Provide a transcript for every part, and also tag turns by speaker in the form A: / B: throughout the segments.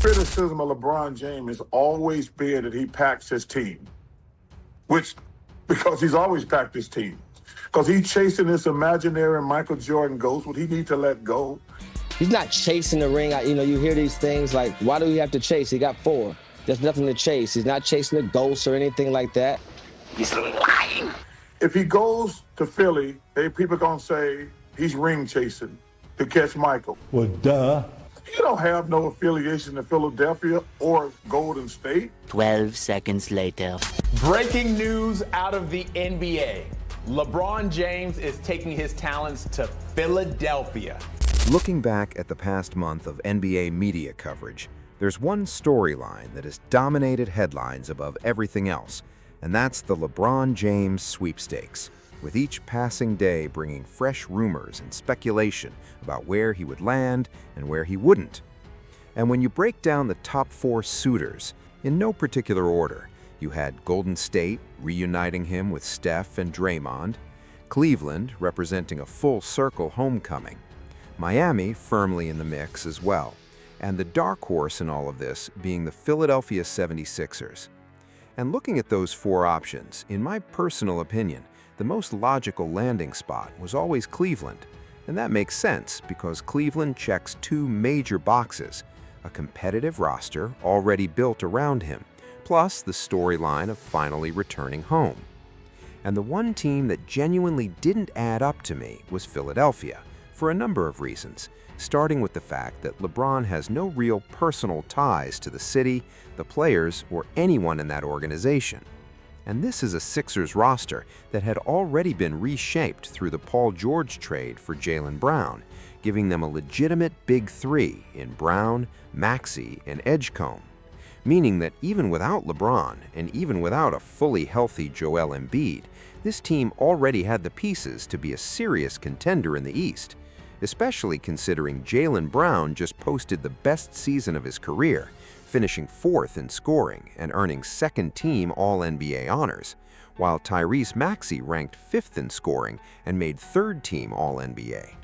A: criticism of LeBron James has always been that he packs his team, which, because he's always packed his team. Because he's chasing this imaginary Michael Jordan ghost, what he need to let go.
B: He's not chasing the ring. You hear these things like, why do we have to chase? He got 4. There's nothing to chase. He's not chasing the ghost or anything like that. He's lying.
A: If he goes to Philly, people going to say he's ring chasing to catch Michael.
C: Well, duh.
A: You don't have no affiliation to Philadelphia or Golden State.
D: 12 seconds later.
E: Breaking news out of the NBA. LeBron James is taking his talents to Philadelphia.
F: Looking back at the past month of NBA media coverage, there's one storyline that has dominated headlines above everything else, and that's the LeBron James sweepstakes, with each passing day bringing fresh rumors and speculation about where he would land and where he wouldn't. And when you break down the top 4 suitors, in no particular order, you had Golden State reuniting him with Steph and Draymond, Cleveland representing a full-circle homecoming, Miami firmly in the mix as well, and the dark horse in all of this being the Philadelphia 76ers. And looking at those 4 options, in my personal opinion, the most logical landing spot was always Cleveland. And that makes sense because Cleveland checks 2 major boxes: a competitive roster already built around him, plus the storyline of finally returning home. And the one team that genuinely didn't add up to me was Philadelphia, for a number of reasons, starting with the fact that LeBron has no real personal ties to the city, the players, or anyone in that organization. And this is a Sixers roster that had already been reshaped through the Paul George trade for Jaylen Brown, giving them a legitimate big 3 in Brown, Maxey, and Edgecombe. Meaning that even without LeBron, and even without a fully healthy Joel Embiid, this team already had the pieces to be a serious contender in the East, especially considering Jaylen Brown just posted the best season of his career, finishing 4th in scoring and earning second-team All-NBA honors, while Tyrese Maxey ranked 5th in scoring and made third-team All-NBA.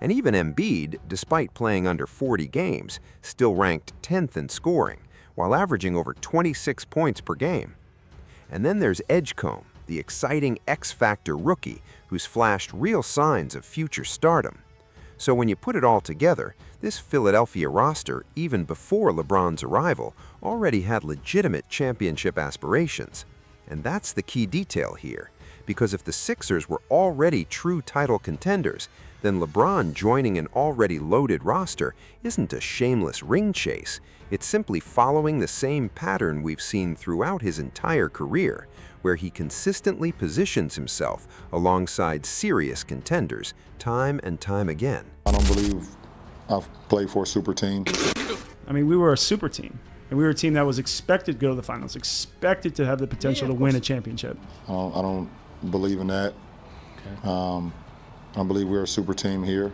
F: And even Embiid, despite playing under 40 games, still ranked 10th in scoring, while averaging over 26 points per game. And then there's Edgecombe, the exciting X-Factor rookie who's flashed real signs of future stardom. So when you put it all together, this Philadelphia roster, even before LeBron's arrival, already had legitimate championship aspirations. And that's the key detail here, because if the Sixers were already true title contenders, then LeBron joining an already loaded roster isn't a shameless ring chase. It's simply following the same pattern we've seen throughout his entire career, where he consistently positions himself alongside serious contenders time and time again.
G: I don't believe I've played for a super team.
H: I mean, we were a super team, and we were a team that was expected to go to the finals, expected to have the potential to win a championship.
G: I don't believe in that. Okay. I believe we're a super team here.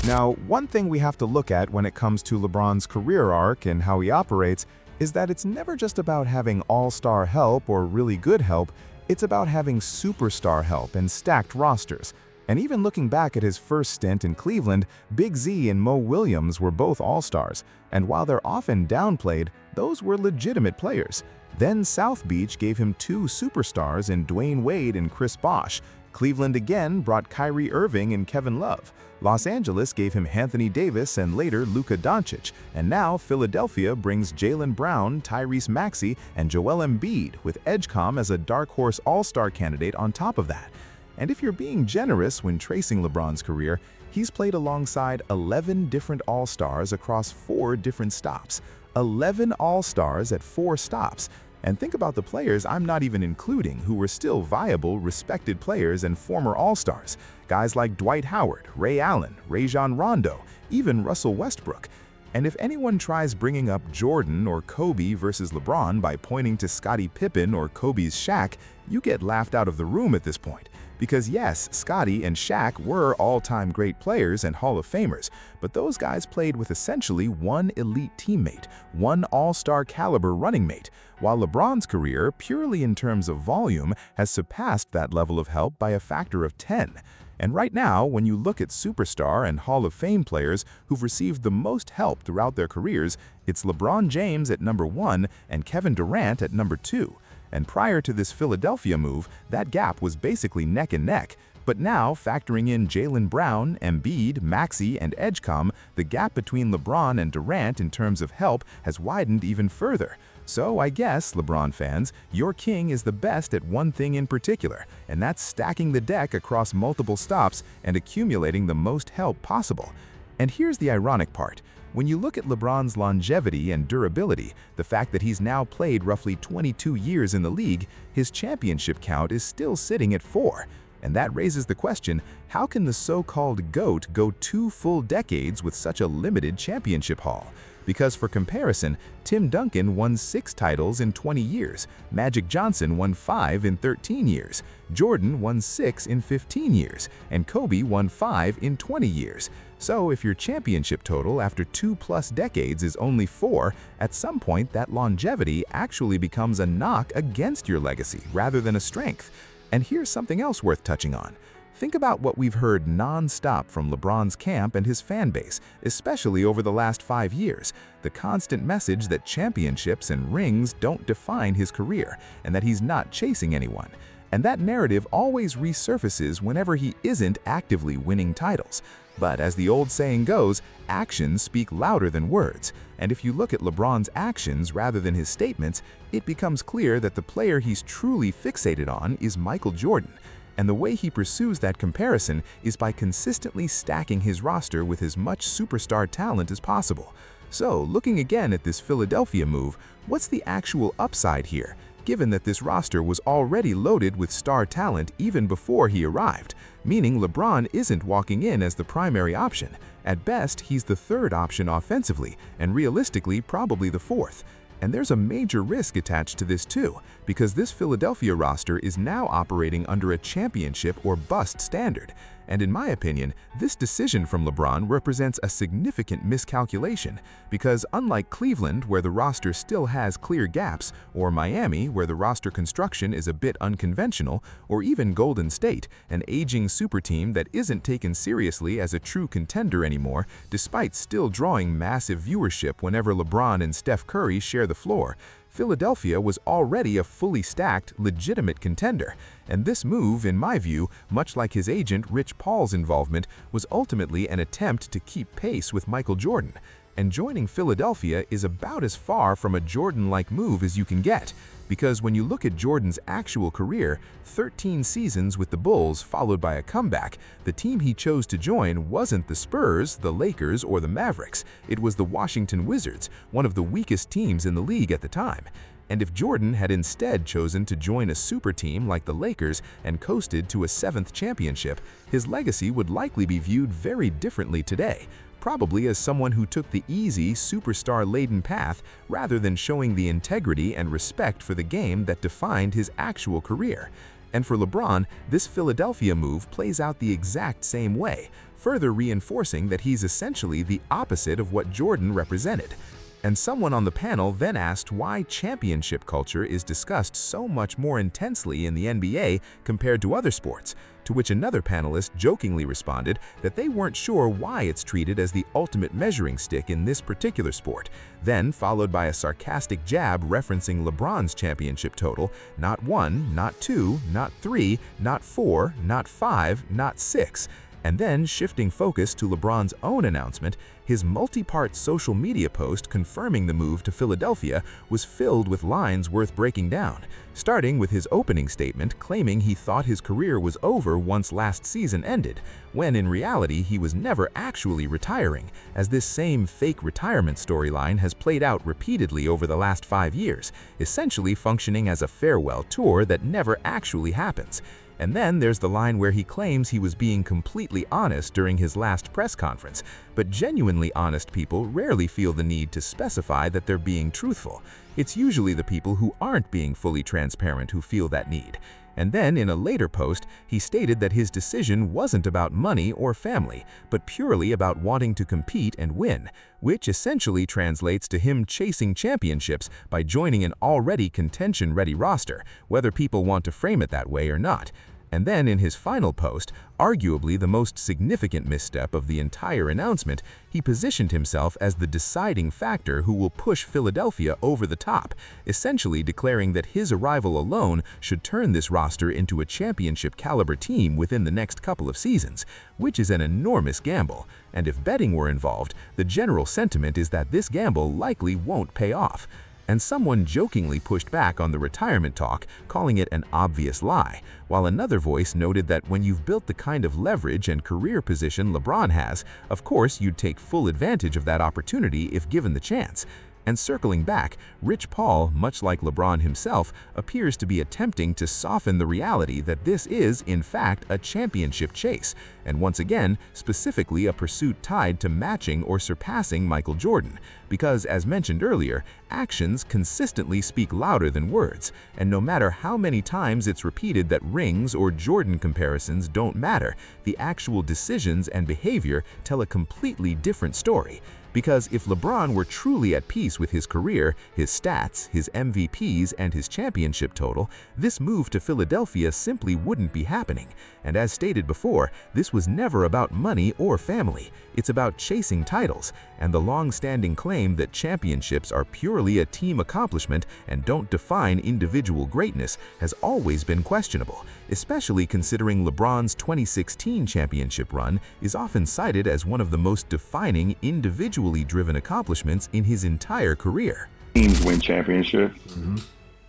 I: Now, one thing we have to look at when it comes to LeBron's career arc and how he operates is that it's never just about having all-star help or really good help, it's about having superstar help and stacked rosters. And even looking back at his first stint in Cleveland, Big Z and Mo Williams were both all-stars, and while they're often downplayed, those were legitimate players. Then South Beach gave him 2 superstars in Dwayne Wade and Chris Bosh. Cleveland again brought Kyrie Irving and Kevin Love. Los Angeles gave him Anthony Davis and later Luka Doncic. And now Philadelphia brings Jaylen Brown, Tyrese Maxey, and Joel Embiid, with Edgecombe as a dark horse all-star candidate on top of that. And if you're being generous when tracing LeBron's career, he's played alongside 11 different all-stars across 4 different stops. 11 all-stars at 4 stops. And think about the players I'm not even including who were still viable, respected players and former all-stars. Guys like Dwight Howard, Ray Allen, Rajon Rondo, even Russell Westbrook. And if anyone tries bringing up Jordan or Kobe versus LeBron by pointing to Scottie Pippen or Kobe's Shaq, you get laughed out of the room at this point. Because yes, Scottie and Shaq were all-time great players and Hall of Famers, but those guys played with essentially one elite teammate, one all-star caliber running mate, while LeBron's career, purely in terms of volume, has surpassed that level of help by a factor of 10. And right now, when you look at superstar and Hall of Fame players who've received the most help throughout their careers, it's LeBron James at number 1 and Kevin Durant at number 2. And prior to this Philadelphia move, that gap was basically neck and neck. But now, factoring in Jaylen Brown, Embiid, Maxey, and Edgecombe, the gap between LeBron and Durant in terms of help has widened even further. So I guess, LeBron fans, your king is the best at one thing in particular, and that's stacking the deck across multiple stops and accumulating the most help possible. And here's the ironic part. When you look at LeBron's longevity and durability, the fact that he's now played roughly 22 years in the league, his championship count is still sitting at 4. And that raises the question, how can the so-called GOAT go 2 full decades with such a limited championship haul? Because for comparison, Tim Duncan won 6 titles in 20 years, Magic Johnson won 5 in 13 years, Jordan won 6 in 15 years, and Kobe won 5 in 20 years. So if your championship total after 2+ decades is only 4, at some point that longevity actually becomes a knock against your legacy rather than a strength. And here's something else worth touching on. Think about what we've heard non-stop from LeBron's camp and his fan base, especially over the last 5 years. The constant message that championships and rings don't define his career, and that he's not chasing anyone. And that narrative always resurfaces whenever he isn't actively winning titles. But as the old saying goes, actions speak louder than words. And if you look at LeBron's actions rather than his statements, it becomes clear that the player he's truly fixated on is Michael Jordan. And the way he pursues that comparison is by consistently stacking his roster with as much superstar talent as possible. So, looking again at this Philadelphia move, what's the actual upside here, given that this roster was already loaded with star talent even before he arrived? Meaning LeBron isn't walking in as the primary option. At best, he's the 3rd option offensively, and realistically probably the 4th. And there's a major risk attached to this too, because this Philadelphia roster is now operating under a championship or bust standard. And in my opinion, this decision from LeBron represents a significant miscalculation, because unlike Cleveland, where the roster still has clear gaps, or Miami, where the roster construction is a bit unconventional, or even Golden State, an aging super team that isn't taken seriously as a true contender anymore, despite still drawing massive viewership whenever LeBron and Steph Curry share the floor, Philadelphia was already a fully stacked, legitimate contender. And this move, in my view, much like his agent Rich Paul's involvement, was ultimately an attempt to keep pace with Michael Jordan. And joining Philadelphia is about as far from a Jordan-like move as you can get. Because when you look at Jordan's actual career, 13 seasons with the Bulls followed by a comeback, the team he chose to join wasn't the Spurs, the Lakers, or the Mavericks. It was the Washington Wizards, one of the weakest teams in the league at the time. And if Jordan had instead chosen to join a super team like the Lakers and coasted to a 7th championship, his legacy would likely be viewed very differently today. Probably as someone who took the easy, superstar-laden path rather than showing the integrity and respect for the game that defined his actual career. And for LeBron, this Philadelphia move plays out the exact same way, further reinforcing that he's essentially the opposite of what Jordan represented. And someone on the panel then asked why championship culture is discussed so much more intensely in the NBA compared to other sports, to which another panelist jokingly responded that they weren't sure why it's treated as the ultimate measuring stick in this particular sport, then followed by a sarcastic jab referencing LeBron's championship total, not 1, not 2, not 3, not 4, not 5, not 6. And then, shifting focus to LeBron's own announcement, his multi-part social media post confirming the move to Philadelphia was filled with lines worth breaking down, starting with his opening statement claiming he thought his career was over once last season ended, when in reality he was never actually retiring, as this same fake retirement storyline has played out repeatedly over the last 5 years, essentially functioning as a farewell tour that never actually happens. And then there's the line where he claims he was being completely honest during his last press conference, but genuinely honest people rarely feel the need to specify that they're being truthful. It's usually the people who aren't being fully transparent who feel that need. And then in a later post, he stated that his decision wasn't about money or family, but purely about wanting to compete and win, which essentially translates to him chasing championships by joining an already contention-ready roster, whether people want to frame it that way or not. And then in his final post, arguably the most significant misstep of the entire announcement, he positioned himself as the deciding factor who will push Philadelphia over the top, essentially declaring that his arrival alone should turn this roster into a championship-caliber team within the next couple of seasons, which is an enormous gamble. And if betting were involved, the general sentiment is that this gamble likely won't pay off. And someone jokingly pushed back on the retirement talk, calling it an obvious lie, while another voice noted that when you've built the kind of leverage and career position LeBron has, of course you'd take full advantage of that opportunity if given the chance. And circling back, Rich Paul, much like LeBron himself, appears to be attempting to soften the reality that this is, in fact, a championship chase, and once again, specifically a pursuit tied to matching or surpassing Michael Jordan. Because, as mentioned earlier, actions consistently speak louder than words, and no matter how many times it's repeated that rings or Jordan comparisons don't matter, the actual decisions and behavior tell a completely different story. Because if LeBron were truly at peace with his career, his stats, his MVPs, and his championship total, this move to Philadelphia simply wouldn't be happening. And as stated before, this was never about money or family. It's about chasing titles, and the long-standing claim that championships are purely a team accomplishment and don't define individual greatness has always been questionable, especially considering LeBron's 2016 championship run is often cited as one of the most defining individually driven accomplishments in his entire career.
C: Teams win championships,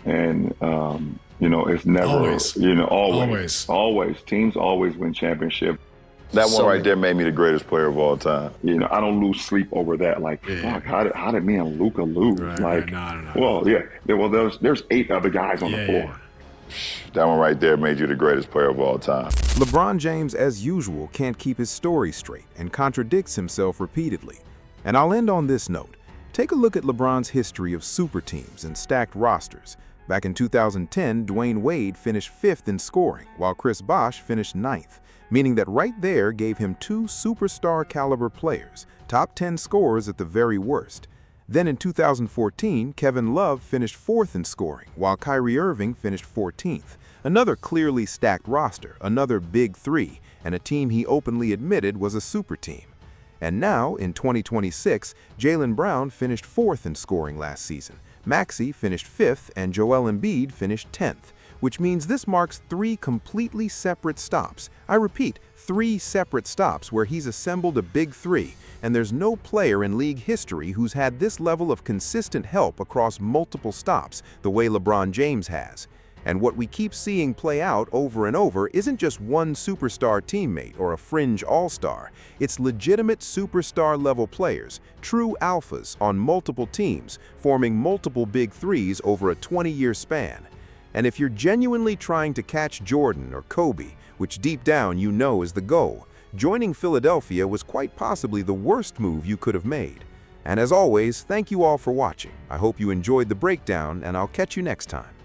C: and it's never always teams always win championships.
J: That one right there made me the greatest player of all time.
C: I don't lose sleep over that. Like, fuck, how did me and Luka lose?
K: No.
C: Well, yeah. Well, there's 8 other guys on the floor.
J: That one right there made you the greatest player of all time.
I: LeBron James, as usual, can't keep his story straight and contradicts himself repeatedly. And I'll end on this note. Take a look at LeBron's history of super teams and stacked rosters. Back in 2010, Dwayne Wade finished 5th in scoring, while Chris Bosh finished 9th, meaning that right there gave him 2 superstar-caliber players, top 10 scorers at the very worst. Then in 2014, Kevin Love finished 4th in scoring, while Kyrie Irving finished 14th. Another clearly stacked roster, another big 3, and a team he openly admitted was a super team. And now, in 2026, Jaylen Brown finished 4th in scoring last season. Maxey finished 5th, and Joel Embiid finished 10th, which means this marks 3 completely separate stops. I repeat, 3 separate stops where he's assembled a big 3, and there's no player in league history who's had this level of consistent help across multiple stops the way LeBron James has. And what we keep seeing play out over and over isn't just one superstar teammate or a fringe all-star. It's legitimate superstar-level players, true alphas on multiple teams, forming multiple big 3s over a 20-year span. And if you're genuinely trying to catch Jordan or Kobe, which deep down you know is the goal, joining Philadelphia was quite possibly the worst move you could have made. And as always, thank you all for watching. I hope you enjoyed the breakdown, and I'll catch you next time.